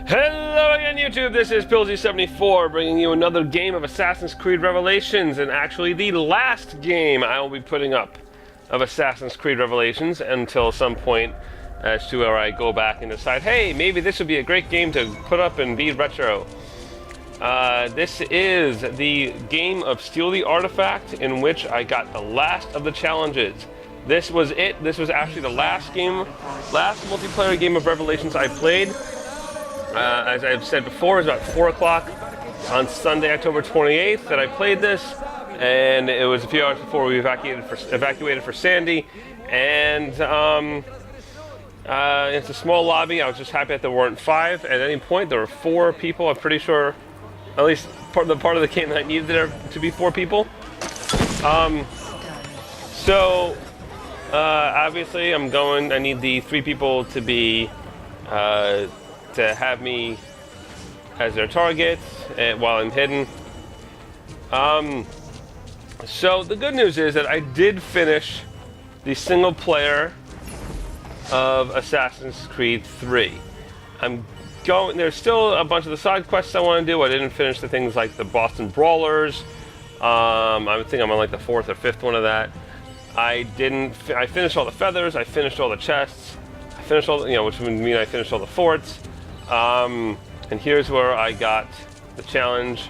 Hello again, YouTube. This is Pilsy74 bringing you another game of Assassin's Creed Revelations, and actually the last game I will be putting up of Assassin's Creed Revelations until some point as to where I go back and decide, hey, maybe this would be a great game to put up and be retro. This is the game of Steal the Artifact, in which I got the last of the challenges. This was it. This was actually the last multiplayer game of Revelations I played. As I've said before, it was about 4 o'clock on Sunday, October 28th that I played this, and it was a few hours before we evacuated for Sandy, and it's a small lobby. I was just happy that there weren't 5. At any point, there were 4 people. I'm pretty sure, at least part of the game that I needed there to be 4 people. Obviously, I need the 3 people to be, to have me as their target while I'm hidden. So the good news is that I did finish the single player of Assassin's Creed 3. There's still a bunch of the side quests I want to do. I didn't finish the things like the Boston Brawlers. I think I'm on like the 4th or 5th one of that. I finished all the feathers, I finished all the chests, I finished all the, which would mean I finished all the forts. And here's where I got the challenge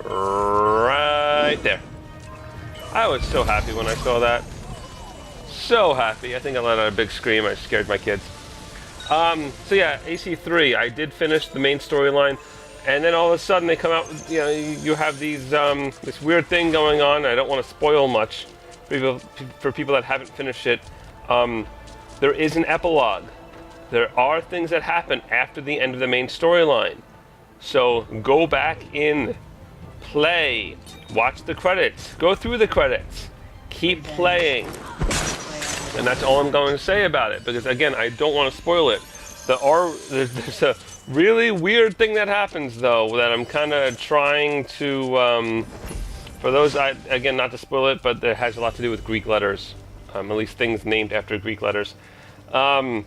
right there. I was so happy when I saw that. So happy. I think I let out a big scream. I scared my kids. So yeah, AC3, I did finish the main storyline, and then all of a sudden they come out with, you have these, this weird thing going on. I don't want to spoil much for people that haven't finished it. There is an epilogue. There are things that happen after the end of the main storyline. So go back in, play, watch the credits, go through the credits, keep playing. And that's all I'm going to say about it, because again, I don't want to spoil it. There's a really weird thing that happens though, that I'm kind of trying to, for those, again, not to spoil it, but it has a lot to do with Greek letters. At least things named after Greek letters. And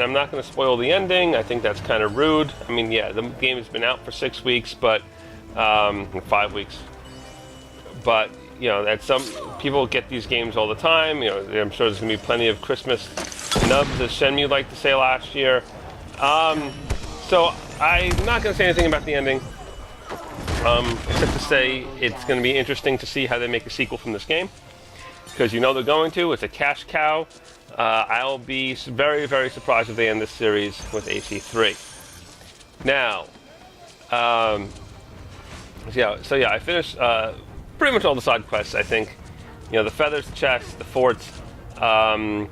I'm not going to spoil the ending. I think that's kind of rude. I mean, yeah, the game has been out for 6 weeks, but 5 weeks. But some people get these games all the time. I'm sure there's going to be plenty of Christmas nubs, as Shenmue liked to say last year. So I'm not going to say anything about the ending, except to say it's going to be interesting to see how they make a sequel from this game, because they're going to. It's a cash cow. I'll be very, very surprised if they end this series with AC3. Now, I finished pretty much all the side quests, I think. The feathers, the chests, the forts. What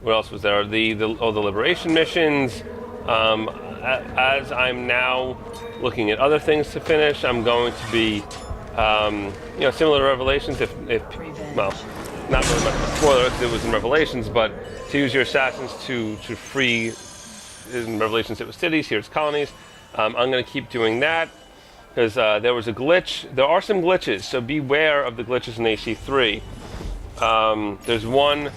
else was there? All the liberation missions. As I'm now looking at other things to finish, I'm going to be, similar to Revelations, not really much of a spoiler because it was in Revelations, but to use your assassins to free, in Revelations it was cities, here it's colonies. I'm going to keep doing that because there was a glitch. There are some glitches, so beware of the glitches in AC3. There's one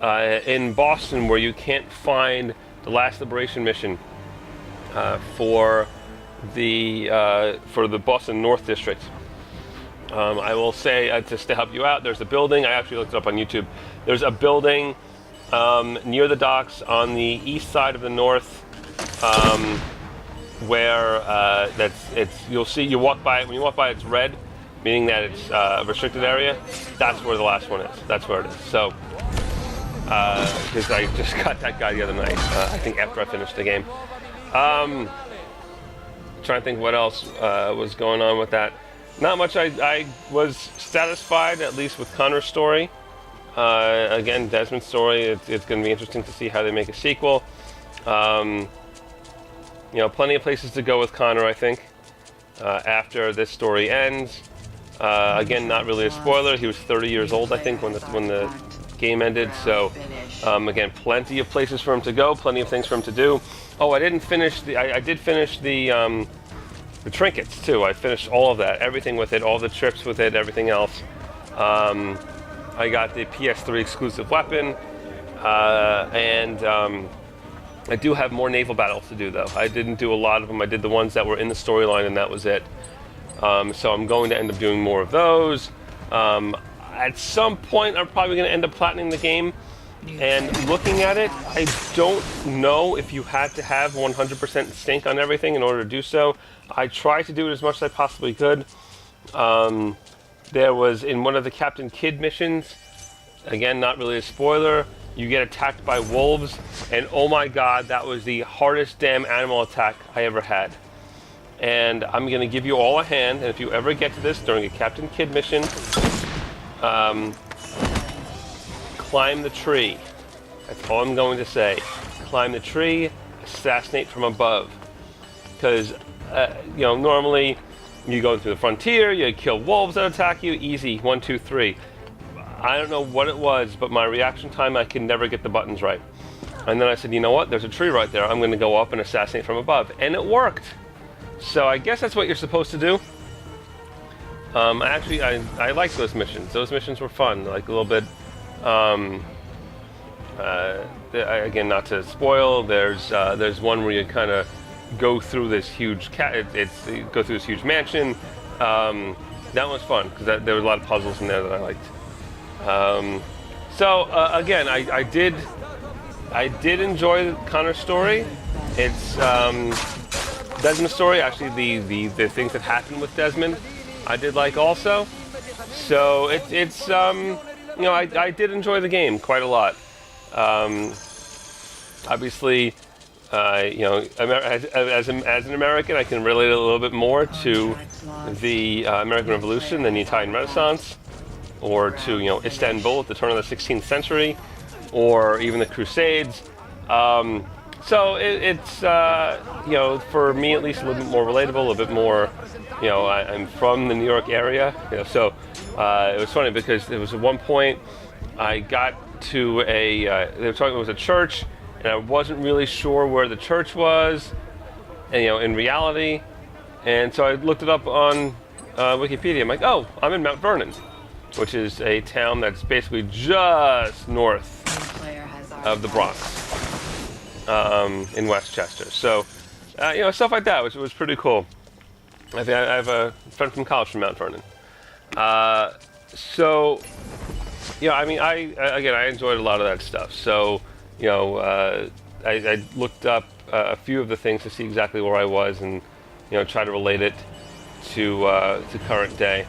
in Boston where you can't find the last liberation mission for the Boston North District. I will say, just to help you out, there's a building. I actually looked it up on YouTube. There's a building near the docks on the east side of the north, where you'll see, you walk by it. When you walk by it, it's red, meaning that it's a restricted area. That's where the last one is. That's where it is. So, because I just got that guy the other night, I think after I finished the game. Trying to think what else was going on with that. Not much. I was satisfied, at least with Connor's story. Again, Desmond's story, it's going to be interesting to see how they make a sequel. Plenty of places to go with Connor, I think, after this story ends. Again, not really a spoiler. He was 30 years old, I think, when the game ended. So, again, plenty of places for him to go, plenty of things for him to do. Oh, I did finish the trinkets too. I finished all of that, everything with it, all the trips with it, everything else. I got the PS3 exclusive weapon. I do have more naval battles to do, though. I didn't do a lot of them. I did the ones that were in the storyline, and that was it. So I'm going to end up doing more of those. At some point, I'm probably going to end up platining the game. And looking at it, I don't know if you had to have 100% sync on everything in order to do so. I tried to do it as much as I possibly could. There was, in one of the Captain Kidd missions, again, not really a spoiler, you get attacked by wolves, and oh my god, that was the hardest damn animal attack I ever had. And I'm going to give you all a hand, and if you ever get to this during a Captain Kidd mission, climb the tree. That's all I'm going to say. Climb the tree, assassinate from above. Because, normally you go through the frontier, you kill wolves that attack you, easy, 1, 2, 3. I don't know what it was, but my reaction time, I can never get the buttons right. And then I said, you know what, there's a tree right there. I'm going to go up and assassinate from above. And it worked. So I guess that's what you're supposed to do. Actually, I liked those missions. Those missions were fun, like a little bit. Again, not to spoil. There's one where you kind of go through this huge you go through this huge mansion. That was fun because there were a lot of puzzles in there that I liked. Again, I did enjoy Connor's story. It's Desmond's story. Actually, the things that happened with Desmond, I did like also. So I did enjoy the game quite a lot. Obviously, as an American, I can relate a little bit more to the American Revolution than the Italian Renaissance, or to Istanbul at the turn of the 16th century, or even the Crusades. So it's for me at least a little bit more relatable, a little bit more. I'm from the New York area, so it was funny because there was at one point I got to they were talking it was a church, and I wasn't really sure where the church was, and in reality, and so I looked it up on Wikipedia. I'm like, oh, I'm in Mount Vernon, which is a town that's basically just north of the Bronx, in Westchester. So, stuff like that, which was pretty cool. I have a friend from college from Mount Vernon. I enjoyed a lot of that stuff. So, I looked up a few of the things to see exactly where I was, and try to relate it to current day.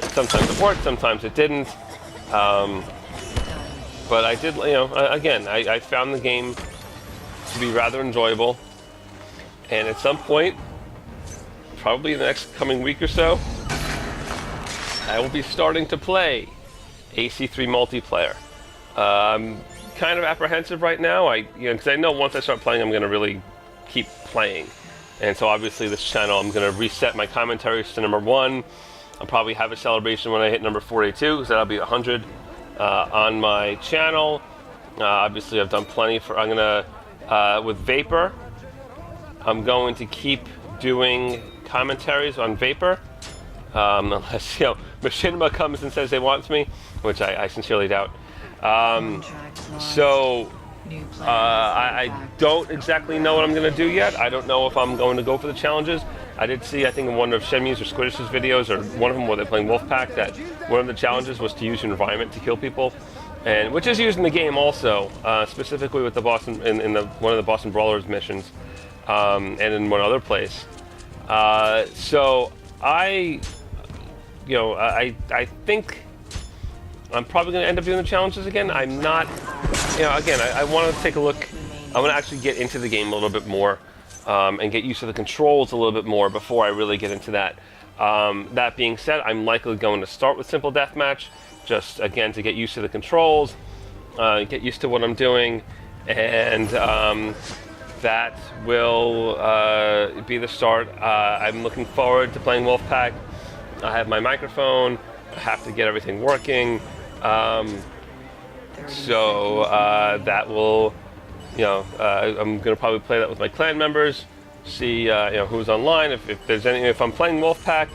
Sometimes it worked, sometimes it didn't. But I did, I found the game to be rather enjoyable. And at some point, probably in the next coming week or so, I will be starting to play AC3 multiplayer. I'm kind of apprehensive right now, because I know once I start playing, I'm going to really keep playing. And so obviously this channel, I'm going to reset my commentaries to number 1. I'll probably have a celebration when I hit number 42, because that'll be 100 on my channel. Obviously I've done plenty with Vapor, I'm going to keep doing commentaries on Vapor, unless Machinima comes and says they want me, which I sincerely doubt. I don't exactly know what I'm going to do yet. I don't know if I'm going to go for the challenges. I did see, I think in one of Shenmue's or Squiddish's videos, or one of them where they're playing Wolfpack, that one of the challenges was to use your environment to kill people, and which is used in the game also, specifically with the Boston in one of the Boston Brawlers missions, and in one other place. So I think I'm probably going to end up doing the challenges again. I'm not, again, I want to take a look. I want to actually get into the game a little bit more, and get used to the controls a little bit more before I really get into that. That being said, I'm likely going to start with Simple Deathmatch, just again to get used to the controls, get used to what I'm doing, and that will be the start. I'm looking forward to playing Wolfpack. I have my microphone. I have to get everything working. That will, I'm going to probably play that with my clan members, see, who's online, if there's any, if I'm playing Wolfpack,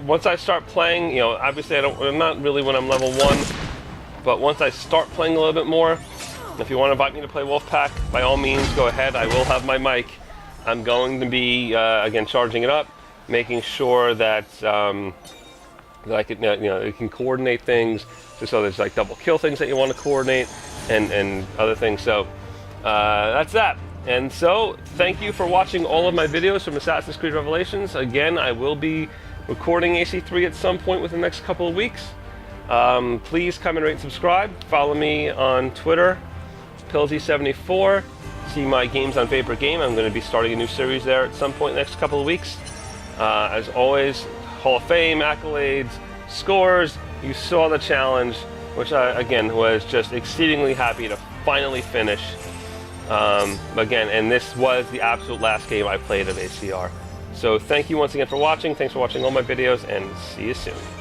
once I start playing, obviously I'm not really when I'm level 1, But once I start playing a little bit more, if you want to invite me to play Wolfpack, by all means, go ahead. I will have my mic. I'm going to be, again, charging it up, making sure that, that I can, it can coordinate things, just so there's like double kill things that you want to coordinate and other things. So that's that. And so, thank you for watching all of my videos from Assassin's Creed Revelations. Again, I will be recording AC3 at some point within the next couple of weeks. Please comment, rate, and subscribe. Follow me on Twitter, Pilsy74. See my games on Vapor Game. I'm going to be starting a new series there at some point in the next couple of weeks. As always, Hall of Fame, accolades, scores. You saw the challenge, which I, again, was just exceedingly happy to finally finish. Again, and this was the absolute last game I played of ACR. So thank you once again for watching. Thanks for watching all my videos, and see you soon.